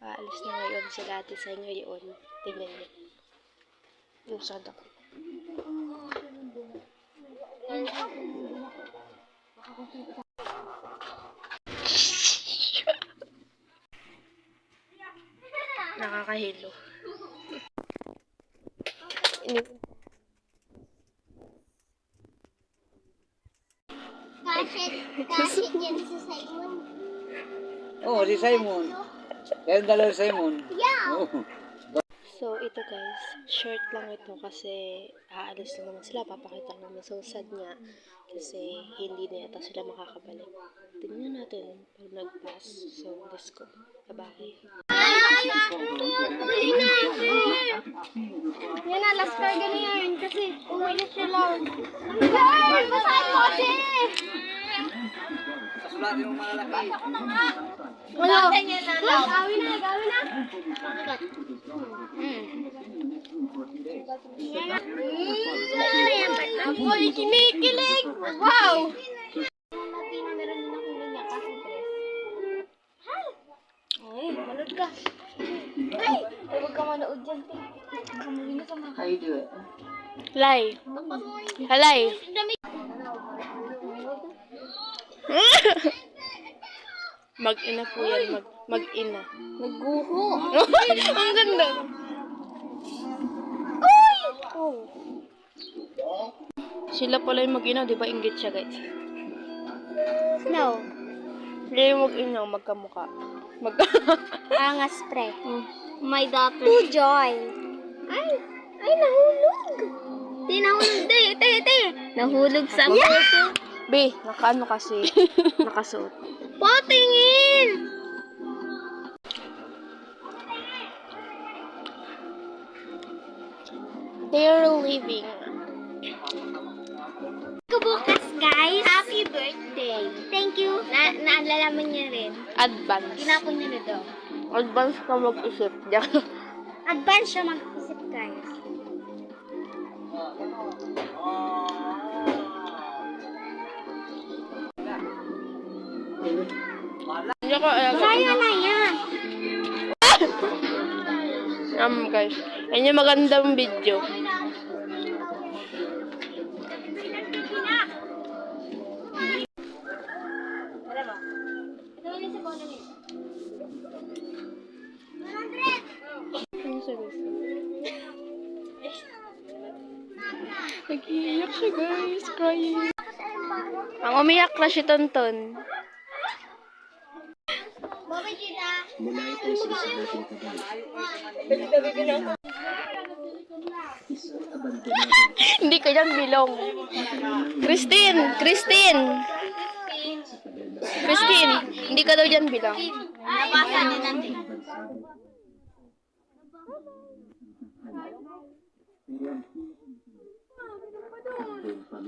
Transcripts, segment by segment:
Aalis na ngayon sila ate sa ngayon. Tingnan niyo. Yung sada ko. Nakakahilo. Kasi yan si Simon. Oh, si Simon. Kaya dalawa si Simon. Yeah. Oh. So, ito guys, short lang ito kasi aalis na naman sila, papakita naman sa sad niya kasi hindi na yata sila makakabalik. Tingnan natin pag nag-pass. So, let's go. Bye-bye. Yan na, last carga na yan kasi uwi na sila. Ay, basahin mo siya! Kasulatin mo malalaki. Ano? Gawin na, gawin na. Ako'y kinikilig! Wow! Meron din akong ganyan kasi dress. Ay, manood ka. Ay, huwag ka manood dyan. How you do it? Halay. Halay. Mag-ina po yan. Mag-ina. Nagguho. Ang ganda. Uy! Oh. Sila pala yung mag-ina, di ba? Inggit siya, guys. No. Hindi yung mag-ina, magkamukha. Angas pre. My daughter. To joy. Ay, nahulog. Di nahulog, te. Nahulog sa puso. Be, nakaano kasi. Nakasuot. Patingin! They're leaving. Bukas, guys. Happy birthday. Thank you. Naalalaman niya rin. Advance. Tinapon niya na daw. Advance ka mag-isip. Advance siya mag-isip, guys. Hindi ko alam. Kaya na yan. Guys. Yan yung magandang video. Nag-iiyak siya guys. Crying. Ang umiyak na si Tonton. Mula ito sa sagutin ka ba? Isang abandonado. Hindi ka dyan bilong. Christine! Hindi ka daw dyan bilang. Nabasa din natin.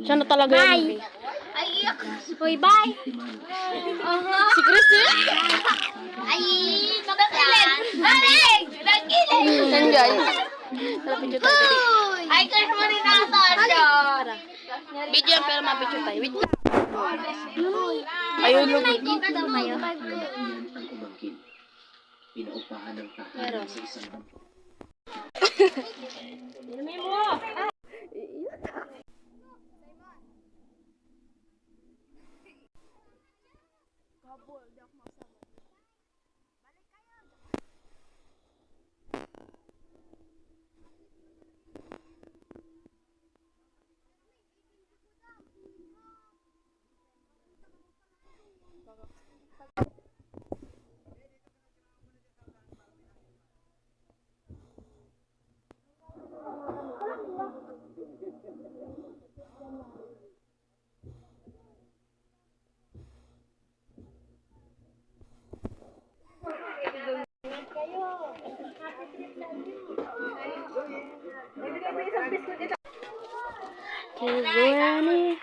Siya na talaga yan. Ay, iyak. Hoy, bye. Si Christine? Ay, nagkilig. Nagkilig. Yan guys. Tara, picture tayo. Dali. Ay, crush mo rin ata siya. Tara. Video yan pero mapicture tayo. Wait lang. Ayun lang. Nag-cook daw kayo. Yan ang kumangkin. Pinaupahan ng tahanan sa isang bangko. Kizurani.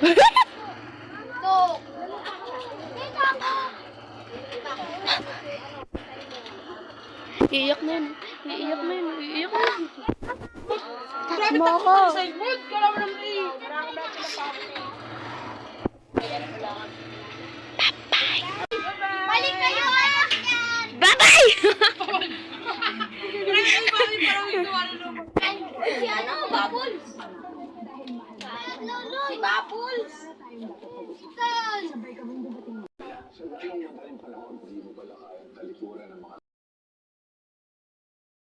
Tok! Kita ko! Iiyak na yun. Iiyak na yun. Iiyak na yun. Grabe takot ako sa mood. Kala mo naman eh. Balik kayo, anak yan! Bye-bye! Si ano, Bubbles? Si Bubbles! Si Tal!